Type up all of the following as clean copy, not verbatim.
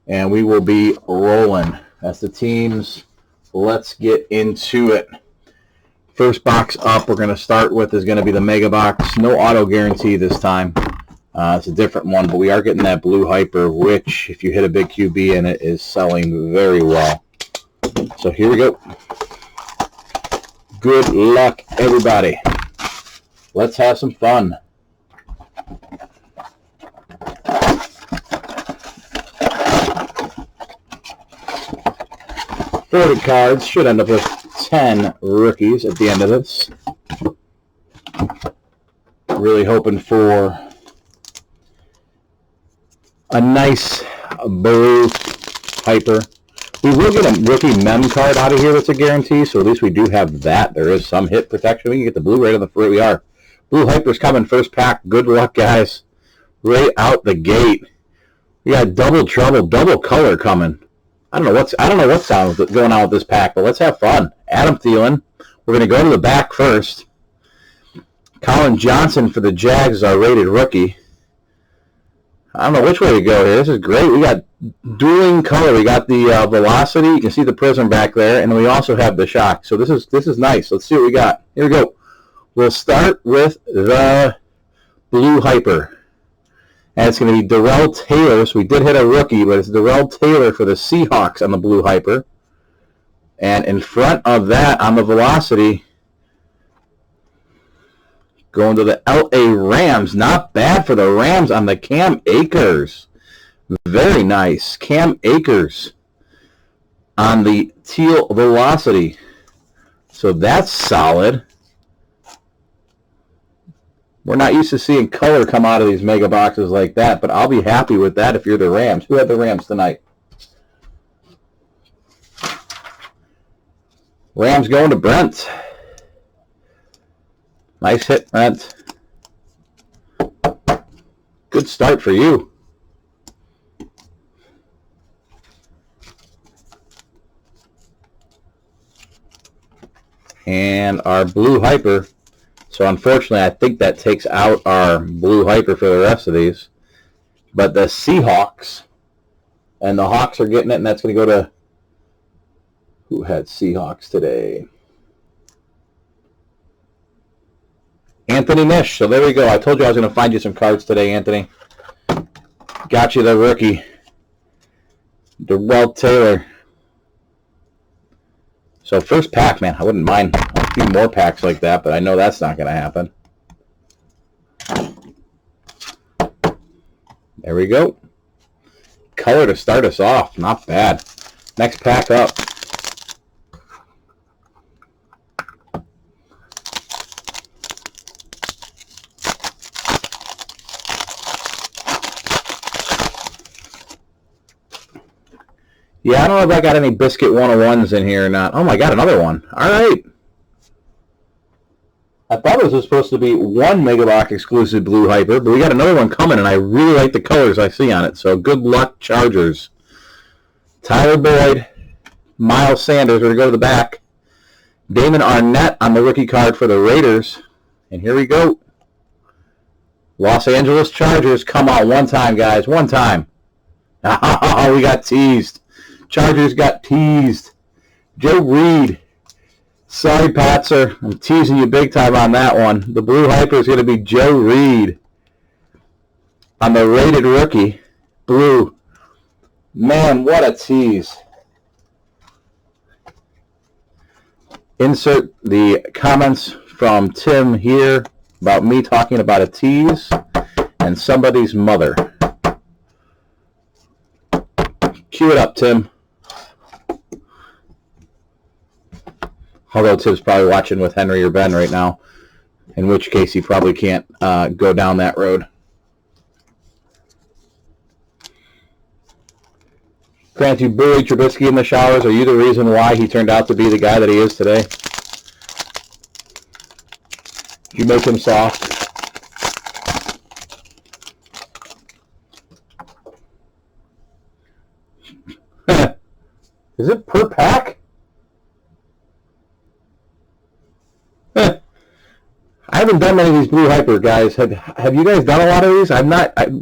and we will be rolling. That's the teams. Let's get into it. First box up we're going to start with is going to be the Mega Box. No auto guarantee this time. It's a different one, but we are getting that Blue Hyper, which, if you hit a big QB in it, is selling very well. So here we go. Good luck, everybody. Let's have some fun. $40 cards. Should end up with 10 rookies at the end of this. Really hoping for a nice Blue Hyper. We will get a rookie mem card out of here that's a guarantee, so at least we do have that. There is some hit protection. We can get the blue right on the front. We are. Blue Hyper's coming first pack. Good luck, guys. Right out the gate. We got double trouble, double color coming. I don't know what sounds going on with this pack, but let's have fun. Adam Thielen. We're going to go to the back first. Colin Johnson for the Jags is our rated rookie. I don't know which way to go here. This is great. We got dueling color. We got the velocity. You can see the prism back there, and we also have the shock. So this is nice. Let's see what we got. Here we go. We'll start with the Blue Hyper. And it's going to be Darrell Taylor. So we did hit a rookie, but it's Darrell Taylor for the Seahawks on the Blue Hyper. And in front of that, on the velocity, going to the LA Rams. Not bad for the Rams on the Cam Akers. Very nice. Cam Akers on the teal velocity. So that's solid. We're not used to seeing color come out of these mega boxes like that, but I'll be happy with that if you're the Rams. Who had the Rams tonight? Rams going to Brent. Nice hit, Brent. Good start for you. And our Blue Hyper. So unfortunately, I think that takes out our Blue Hyper for the rest of these. But the Seahawks, and the Hawks are getting it, and that's going to go to, who had Seahawks today? Anthony Nish. So there we go. I told you I was going to find you some cards today, Anthony. Got you the rookie. Darrell Taylor. So first pack, man, I wouldn't mind a few more packs like that, but I know that's not going to happen. There we go. Color to start us off. Not bad. Next pack up. Yeah, I don't know if I got any Biscuit 101s in here or not. Oh my God, another one. All right. I thought this was supposed to be one Megabox exclusive Blue Hyper, but we got another one coming, and I really like the colors I see on it. So good luck, Chargers. Tyler Boyd, Miles Sanders. We're going to go to the back. Damon Arnett on the rookie card for the Raiders. And here we go. Los Angeles Chargers. Come on, one time, guys. One time. Oh, we got teased. Chargers got teased. Joe Reed. Sorry, Patzer. I'm teasing you big time on that one. The Blue Hyper is going to be Joe Reed on the rated rookie. Blue. Man, what a tease. Insert the comments from Tim here about me talking about a tease and somebody's mother. Cue it up, Tim. Although Tim's probably watching with Henry or Ben right now, in which case he probably can't go down that road. Grant, you bullied Trubisky in the showers. Are you the reason why he turned out to be the guy that he is today? Did you make him soft? Is it per pack? I haven't done many of these Blue Hyper, guys. Have you guys done a lot of these?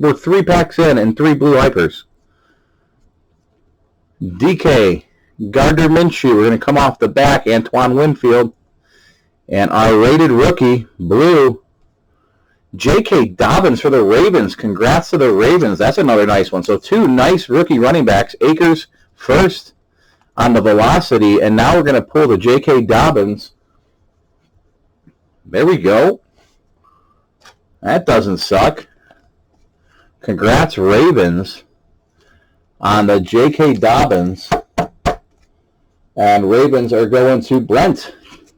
We're 3 packs in and 3 Blue Hypers. DK, Gardner Minshew. We're going to come off the back, Antoine Winfield. And our rated rookie, blue, JK Dobbins for the Ravens. Congrats to the Ravens. That's another nice one. So 2 nice rookie running backs. Akers first on the velocity. And now we're going to pull the JK Dobbins. There we go. That doesn't suck. Congrats, Ravens, on the JK Dobbins. And Ravens are going to Brent.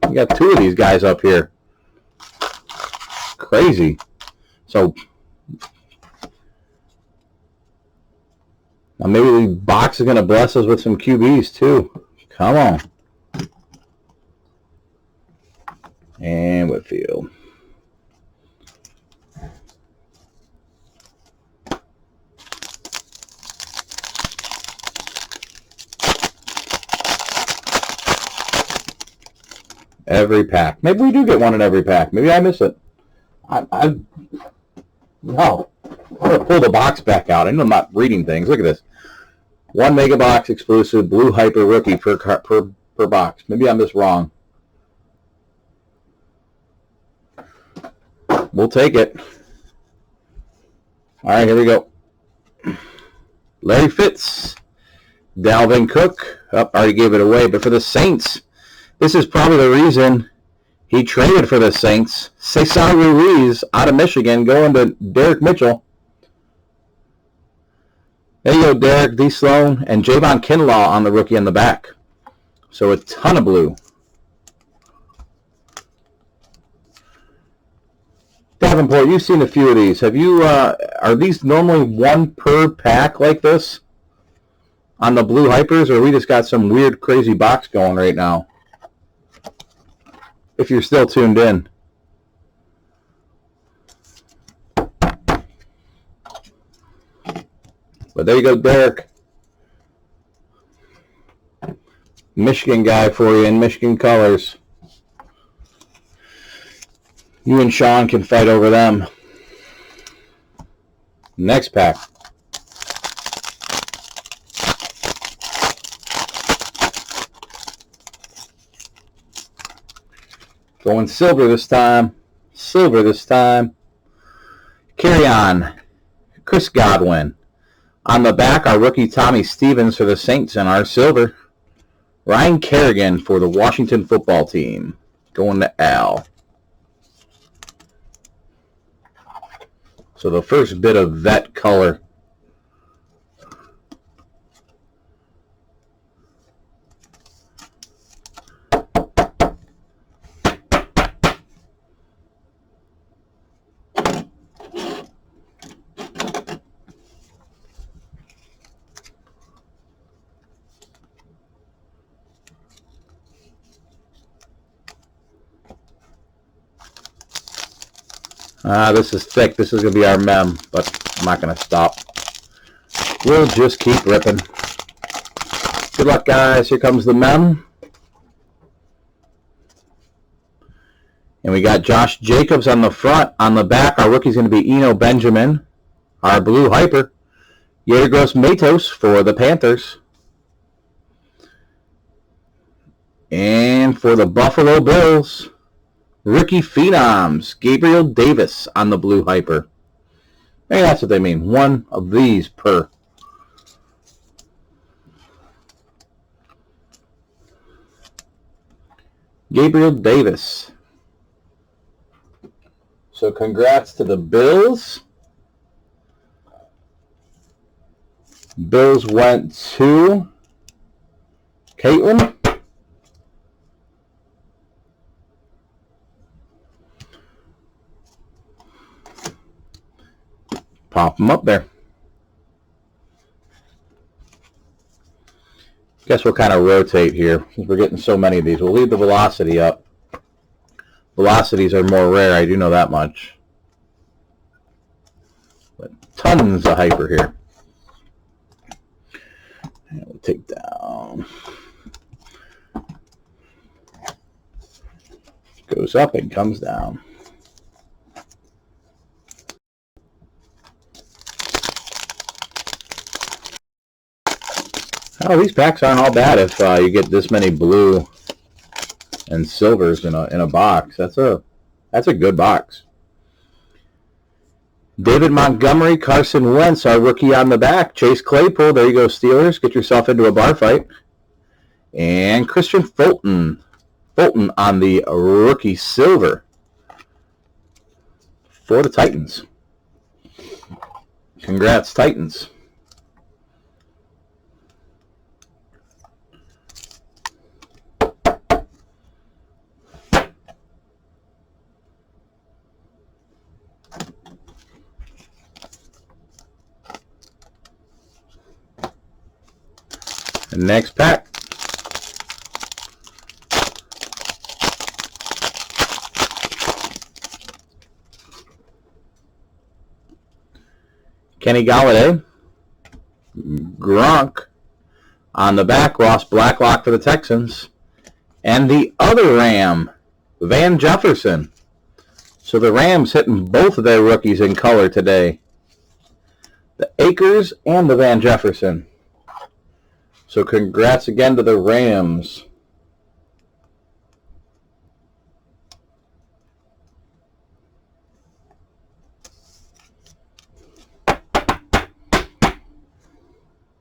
We got 2 of these guys up here. Crazy. So now maybe the box is going to bless us with some QBs too. Come on. And Whitfield. Every pack. Maybe we do get one in every pack. Maybe I miss it. No. I'm going to pull the box back out. I know I'm not reading things. Look at this. 1 mega box exclusive blue hyper rookie per box. Maybe I'm just wrong. We'll take it. All right, here we go. Larry Fitz. Dalvin Cook. Oh, already gave it away. But for the Saints, this is probably the reason he traded for the Saints. Cesar Ruiz out of Michigan going to Derek Mitchell. There you go, Derek D. Sloan, and Javon Kinlaw on the rookie in the back. So a ton of blue. Davenport, you've seen a few of these. Have you? Are these normally 1 per pack like this on the blue hypers, or we just got some weird, crazy box going right now? If you're still tuned in. But there you go, Derek. Michigan guy for you in Michigan colors. You and Sean can fight over them. Next pack. Going silver this time. Silver this time. Carry on. Chris Godwin. On the back, our rookie Tommy Stevens for the Saints and our silver. Ryan Kerrigan for the Washington football team. Going to Al. So the first bit of vet color. This is thick. This is going to be our mem, but I'm not going to stop. We'll just keep ripping. Good luck, guys. Here comes the mem. And we got Josh Jacobs on the front. On the back, our rookie's going to be Eno Benjamin. Our blue hyper. Yetergros Matos for the Panthers. And for the Buffalo Bills, rookie phenoms, Gabriel Davis on the blue hyper. Maybe that's what they mean. 1 of these per. Gabriel Davis. So congrats to the Bills. Bills went to Caitlin. Pop them up there. Guess we'll kind of rotate here. We're getting so many of these. We'll leave the velocity up. Velocities are more rare, I do know that much. But tons of hyper here. And we'll take down. Goes up and comes down. Oh, these packs aren't all bad if you get this many blue and silvers in a box. That's a good box. David Montgomery, Carson Wentz, our rookie on the back. Chase Claypool, there you go, Steelers. Get yourself into a bar fight. And Christian Fulton on the rookie silver for the Titans. Congrats, Titans. The next pack. Kenny Golladay, Gronk on the back, Ross Blacklock for the Texans, and the other Ram, Van Jefferson. So the Rams hitting both of their rookies in color today. The Akers and the Van Jefferson. So congrats again to the Rams.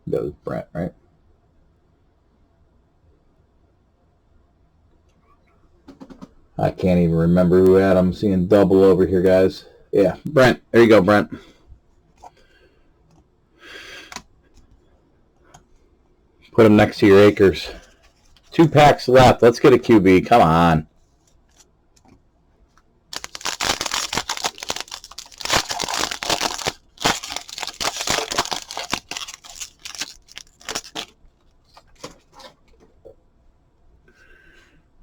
That was Brent, right? I can't even remember who had. I'm seeing double over here, guys. Yeah, Brent. There you go, Brent. Put them next to your Akers. 2 packs left. Let's get a QB. Come on.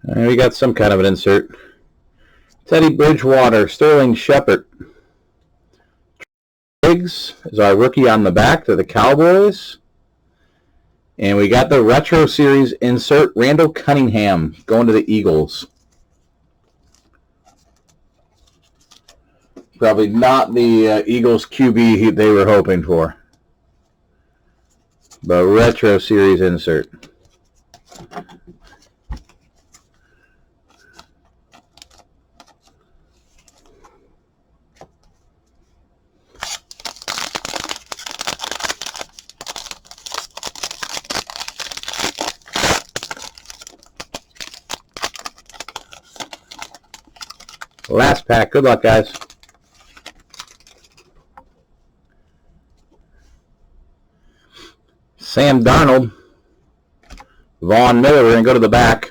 We got some kind of an insert. Teddy Bridgewater, Sterling Shepard. Briggs is our rookie on the back to the Cowboys. And we got the Retro Series insert, Randall Cunningham going to the Eagles. Probably not the Eagles QB they were hoping for. But Retro Series insert. Last pack. Good luck, guys. Sam Darnold. Vaughn Miller. We're going to go to the back.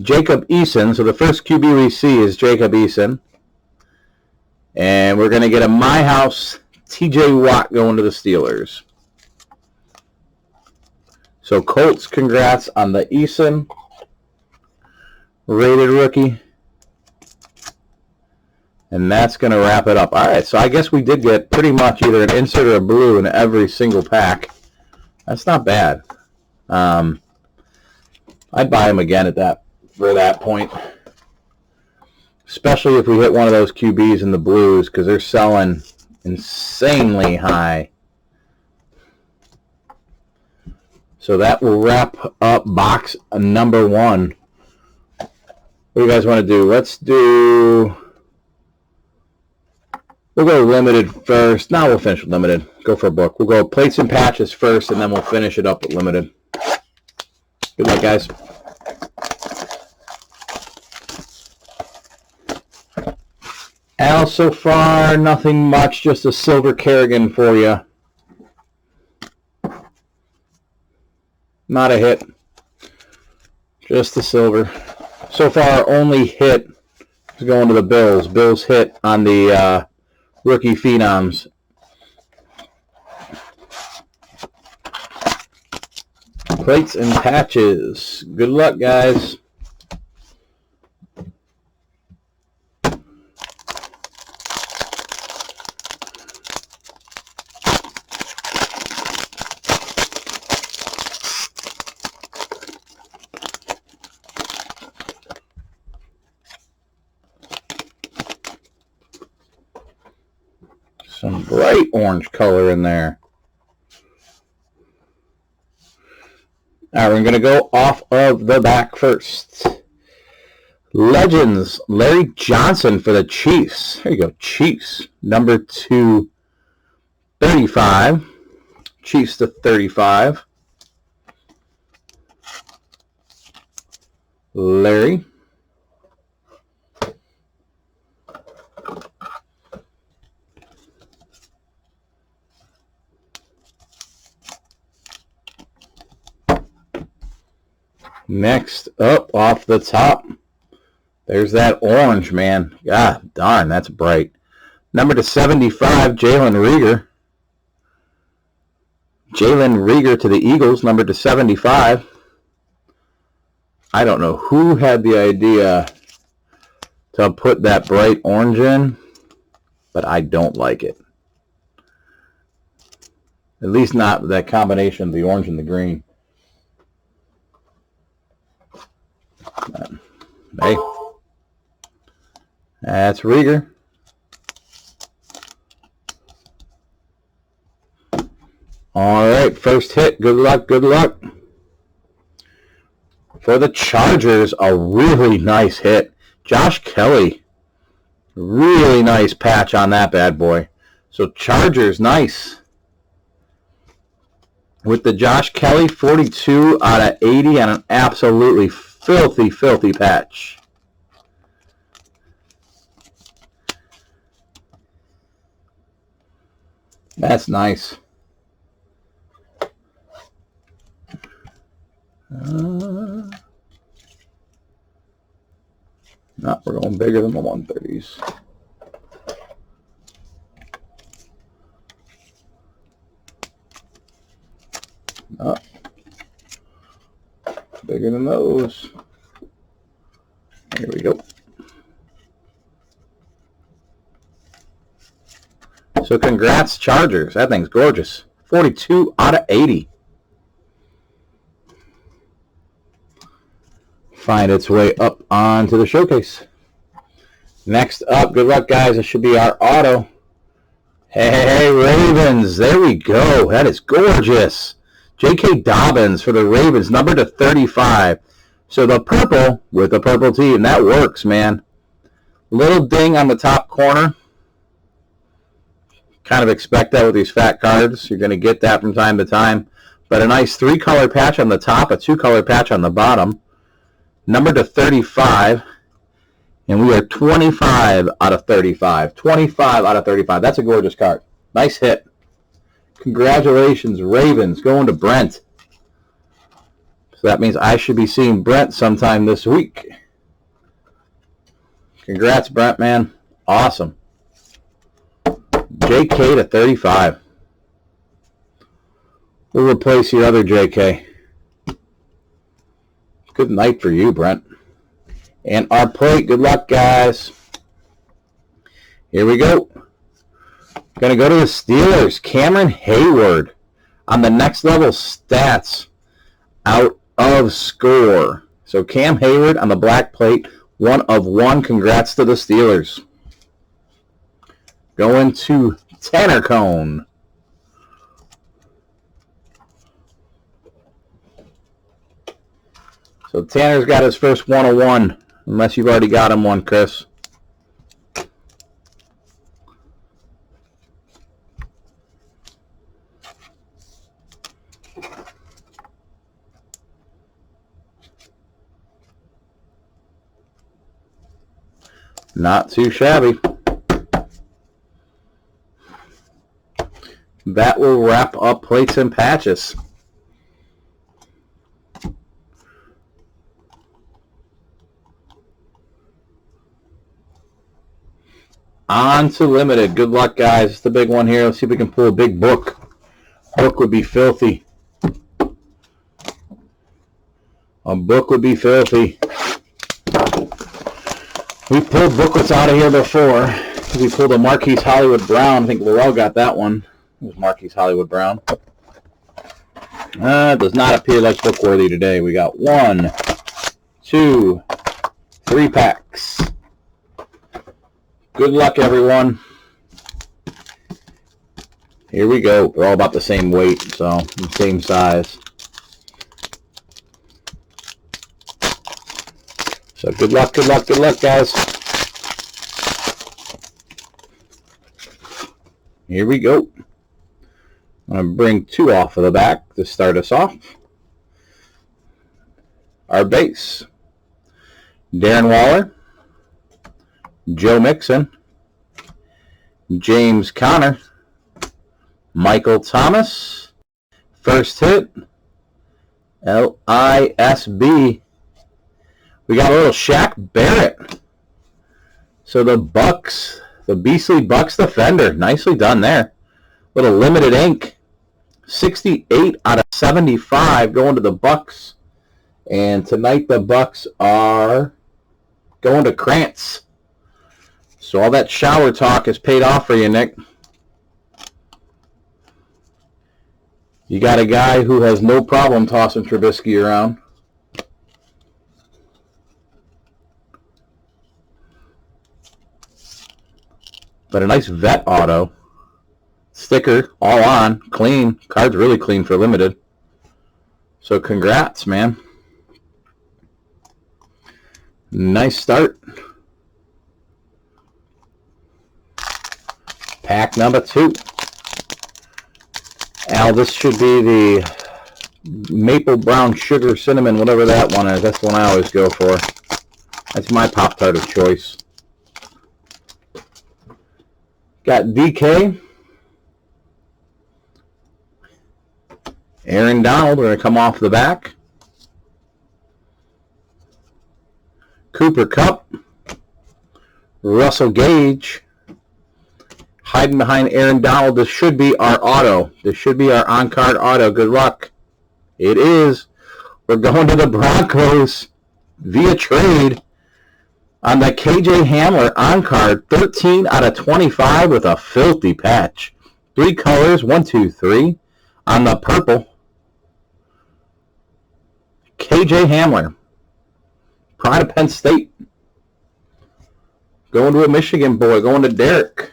Jacob Eason. So the first QB we see is Jacob Eason. And we're going to get a My House TJ Watt going to the Steelers. So Colts, congrats on the Eason rated rookie. And that's going to wrap it up. All right, so I guess we did get pretty much either an insert or a blue in every single pack. That's not bad. I'd buy them again for that point. Especially if we hit one of those QBs in the blues, because they're selling insanely high. So that will wrap up box number 1. What do you guys want to do? We'll go limited first. Now we'll finish with limited. Go for a book. We'll go plates and patches first, and then we'll finish it up with limited. Good luck, guys. Al, so far, nothing much. Just a silver Kerrigan for you. Not a hit. Just the silver. So far, our only hit is going to the Bills. Bills hit on the rookie phenoms. Plates and patches. Good luck, guys. Some bright orange color in there. All right, we're going to go off of the back first. Legends, Larry Johnson for the Chiefs. There you go, Chiefs. Number 235. Chiefs to 35. Larry. Next up, off the top, there's that orange, man. God darn, that's bright. Number to 75, Jalen Reagor. Jalen Reagor to the Eagles, number to 75. I don't know who had the idea to put that bright orange in, but I don't like it. At least not that combination of the orange and the green. Hey, that's Reagor. All right, first hit. Good luck, good luck. For the Chargers, a really nice hit. Josh Kelly. Really nice patch on that bad boy. So Chargers, nice. With the Josh Kelly, 42 out of 80 on an absolutely filthy, filthy patch. That's nice. No, we're going bigger than the 130s. No. Bigger than those. Here we go. So congrats, Chargers. That thing's gorgeous. 42 out of 80. Find its way up onto the showcase. Next up, good luck, guys. This should be our auto. Hey, Ravens. There we go. That is gorgeous. JK Dobbins for the Ravens, number to 35. So the purple with the purple tee, and that works, man. Little ding on the top corner. Kind of expect that with these fat cards. You're going to get that from time to time. But a nice 3-color patch on the top, a 2-color patch on the bottom. Number to 35. And we are 25 out of 35. 25 out of 35. That's a gorgeous card. Nice hit. Congratulations, Ravens. Going to Brent. So that means I should be seeing Brent sometime this week. Congrats, Brent, man. Awesome. JK to 35. We'll replace your other JK. Good night for you, Brent. And our plate. Good luck, guys. Here we go. Going to go to the Steelers. Cameron Hayward on the next level stats out of score. So Cam Hayward on the black plate. 1 of 1. Congrats to the Steelers. Going to Tanner Cone. So Tanner's got his first 1 of 1. Unless you've already got him one, Chris. Not too shabby. That will wrap up plates and patches. On to limited. Good luck, guys. It's the big one here. Let's see if we can pull a big book. Book would be filthy. A book would be filthy. We pulled booklets out of here before. We pulled a Marquise Hollywood Brown. I think Lorel got that one. It was Marquise Hollywood Brown. It does not appear like book-worthy today. We got 1, 2, 3 packs. Good luck, everyone. Here we go. They're all about the same weight, so the same size. So good luck, guys. Here we go. I'm going to bring 2 off of the back to start us off. Our base. Darren Waller, Joe Mixon, James Conner, Michael Thomas, first hit, LISB. We got a little Shaq Barrett. So the Bucks, the beastly Bucks defender, nicely done there. Little limited ink, 68 out of 75 going to the Bucks. And tonight the Bucks are going to Krantz. So all that shower talk has paid off for you, Nick. You got a guy who has no problem tossing Trubisky around. But a nice vet auto. Sticker, all on, clean. Card's really clean for limited. So congrats, man. Nice start. Pack number 2. Al, this should be the maple brown sugar cinnamon, whatever that one is. That's the one I always go for. That's my Pop-Tart of choice. Got DK. Aaron Donald, we're going to come off the back. Cooper Kupp. Russell Gage. Hiding behind Aaron Donald. This should be our auto. This should be our on-card auto. Good luck. It is. We're going to the Broncos via trade on the KJ Hamler on-card. 13 out of 25 with a filthy patch. 3 colors. 1, 2, 3. On the purple. KJ Hamler. Pride of Penn State. Going to a Michigan boy. Going to Derek.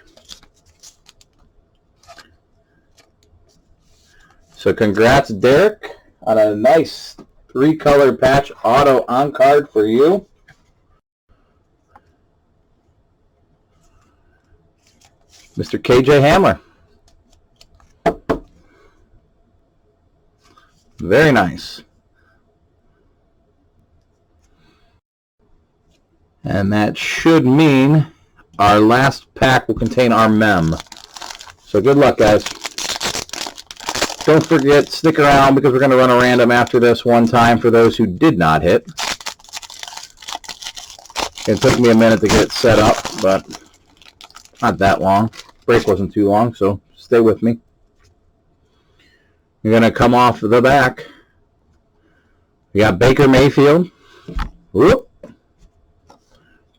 So congrats, Derek, on a nice 3-color patch auto on card for you. Mr. KJ Hamler. Very nice. And that should mean our last pack will contain our mem. So good luck, guys. Don't forget, stick around because we're going to run a random after this one time for those who did not hit. It took me a minute to get it set up, but not that long. Break wasn't too long, so stay with me. You're going to come off the back. We got Baker Mayfield. Whoop.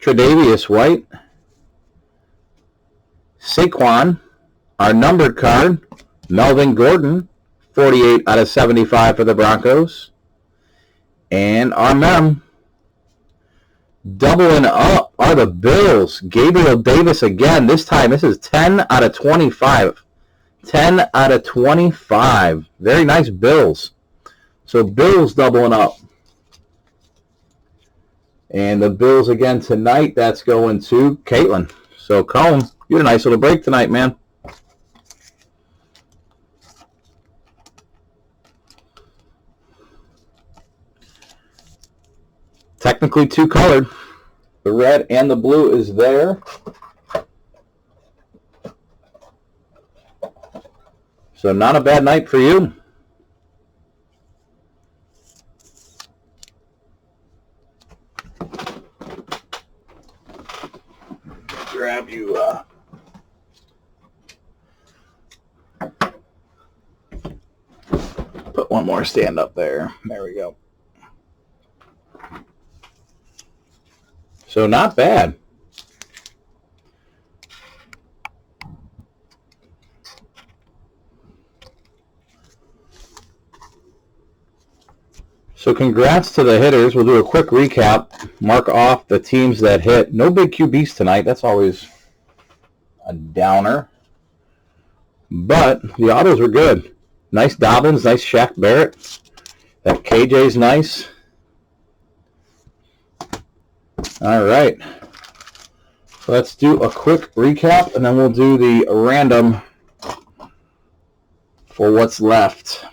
Tre'Davious White. Saquon. Our numbered card. Melvin Gordon. 48 out of 75 for the Broncos. And our mem. Doubling up are the Bills. Gabriel Davis again. This time, this is 10 out of 25. 10 out of 25. Very nice Bills. So Bills doubling up. And the Bills again tonight, that's going to Caitlin. So, Cone, you had a nice little break tonight, man. Technically 2-colored. The red and the blue is there. So not a bad night for you. Grab you put one more stand up there. There we go. So not bad. So congrats to the hitters. We'll do a quick recap. Mark off the teams that hit. No big QBs tonight. That's always a downer. But the autos were good. Nice Dobbins. Nice Shaq Barrett. That KJ's nice. All right. Let's do a quick recap, and then we'll do the random for what's left.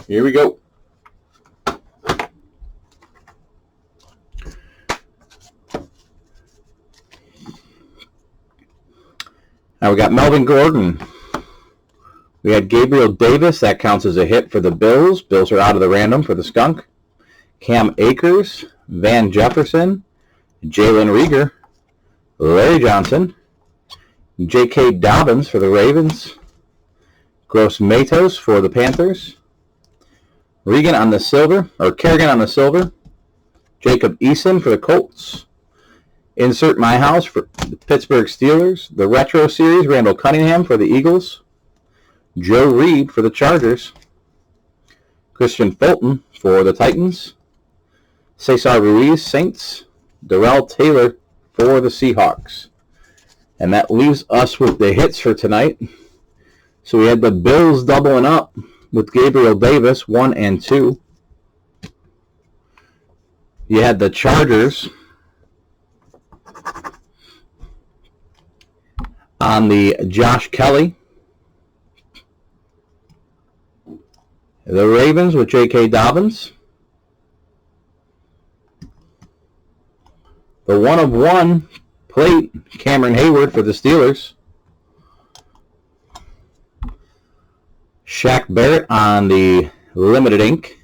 Here we go. Now we got Melvin Gordon. We had Gabriel Davis. That counts as a hit for the Bills. Bills are out of the random for the skunk. Cam Akers, Van Jefferson, Jalen Rieger, Larry Johnson, JK Dobbins for the Ravens, Gross Matos for the Panthers, Regan on the silver, or Kerrigan on the silver, Jacob Eason for the Colts, Insert My House for the Pittsburgh Steelers, the Retro Series, Randall Cunningham for the Eagles, Joe Reed for the Chargers, Christian Fulton for the Titans, Cesar Ruiz, Saints, Darrell Taylor for the Seahawks. And that leaves us with the hits for tonight. So we had the Bills doubling up with Gabriel Davis, 1 and 2. You had the Chargers on the Josh Kelly. The Ravens with JK Dobbins. The 1 of 1 plate, Cameron Hayward for the Steelers. Shaq Barrett on the limited ink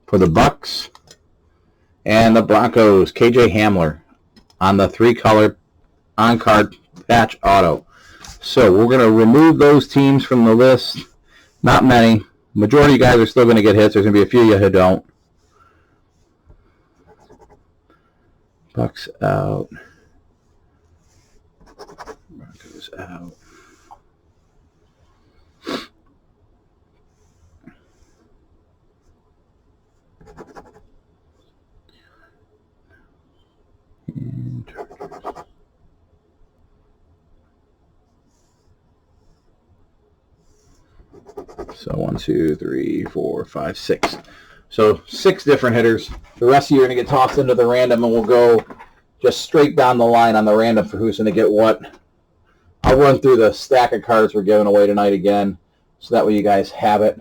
for the Bucks. And the Broncos, KJ Hamler on the 3-color on-card patch auto. So we're going to remove those teams from the list. Not many. Majority of you guys are still going to get hits. There's going to be a few of you who don't. Bucks out. Broncos out. And Chargers. So 1, 2, 3, 4, 5, 6. So 6 different hitters. The rest of you are going to get tossed into the random, and we'll go just straight down the line on the random for who's going to get what. I'll run through the stack of cards we're giving away tonight again, so that way you guys have it.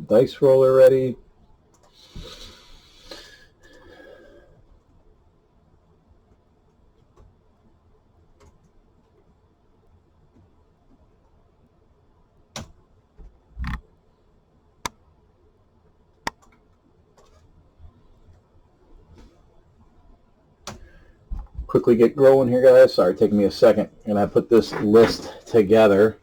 Dice roller ready. Quickly get growing here, guys. Sorry, taking me a second. And I put this list together.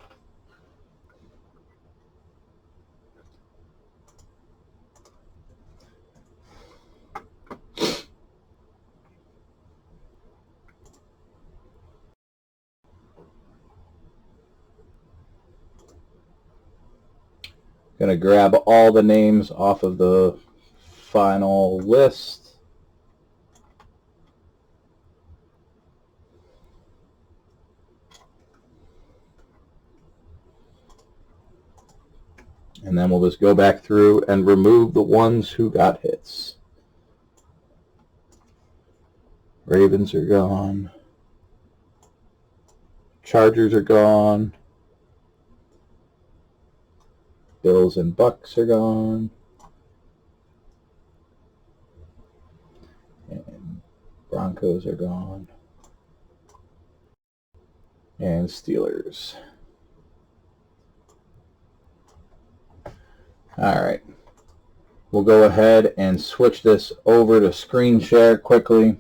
Going to grab all the names off of the final list. And then we'll just go back through and remove the ones who got hits. Ravens are gone. Chargers are gone. Bills and Bucks are gone. And Broncos are gone. And Steelers. All right. We'll go ahead and switch this over to screen share quickly.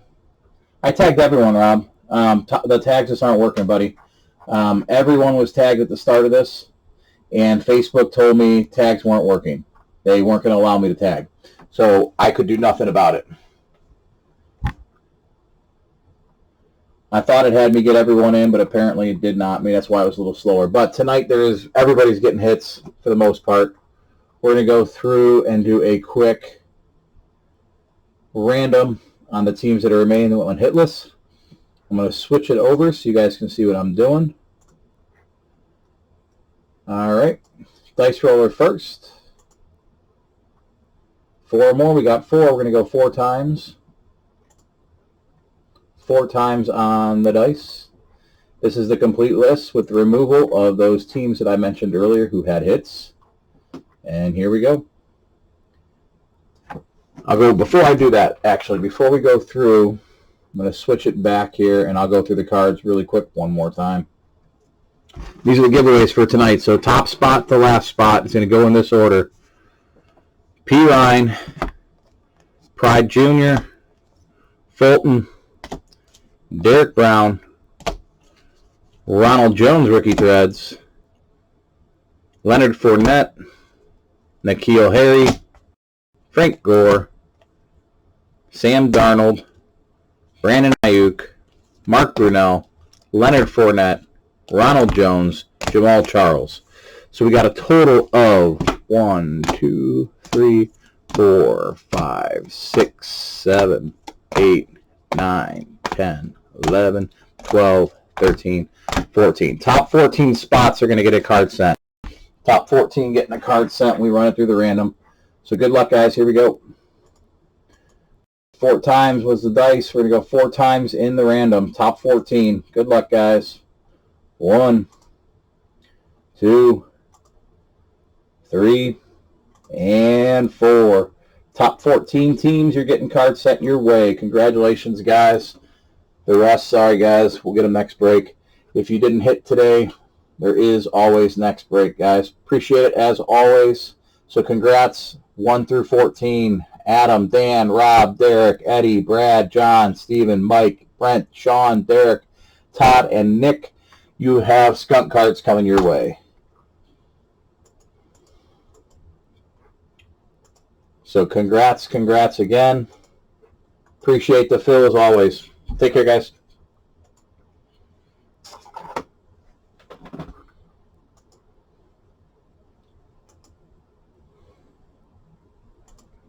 I tagged everyone, Rob. The tags just aren't working, buddy. Everyone was tagged at the start of this. And Facebook told me tags weren't working. They weren't going to allow me to tag. So I could do nothing about it. I thought it had me get everyone in, but apparently it did not. I mean, that's why it was a little slower. But tonight everybody's getting hits for the most part. we're going to go through and do a quick random on the teams that are remaining that went hitless. I'm going to switch it over so you guys can see what I'm doing. All right, dice roller first. 4 more. We got 4. We're going to go 4 times. 4 times on the dice. This is the complete list with the removal of those teams that I mentioned earlier who had hits. And here we go. I'll go, before I do that, actually, before we go through, I'm going to switch it back here, and I'll go through the cards really quick one more time. These are the giveaways for tonight. So top spot to last spot. It's going to go in this order. P. Ryan, Pride Jr., Fulton, Derek Brown, Ronald Jones rookie threads, Leonard Fournette, N'Keal Harry, Frank Gore, Sam Darnold, Brandon Ayuk, Mark Brunell, Leonard Fournette, Ronald Jones, Jamal Charles. So we got a total of 1, 2, 3, 4, 5, 6, 7, 8, 9, 10, 11, 12, 13, 14. Top 14 spots are going to get a card sent. Top 14 getting a card sent. We run it through the random. So good luck, guys. Here we go. 4 times was the dice. We're going to go 4 times in the random. Top 14. Good luck, guys. 1, 2, 3, and 4. Top 14 teams, you're getting cards sent your way. Congratulations, guys. The rest, sorry, guys. We'll get them next break. If you didn't hit today, there is always next break, guys. Appreciate it as always. So congrats, 1 through 14. Adam, Dan, Rob, Derek, Eddie, Brad, John, Steven, Mike, Brent, Sean, Derek, Todd, and Nick. You have skunk cards coming your way. So congrats again. Appreciate the fill as always. Take care, guys.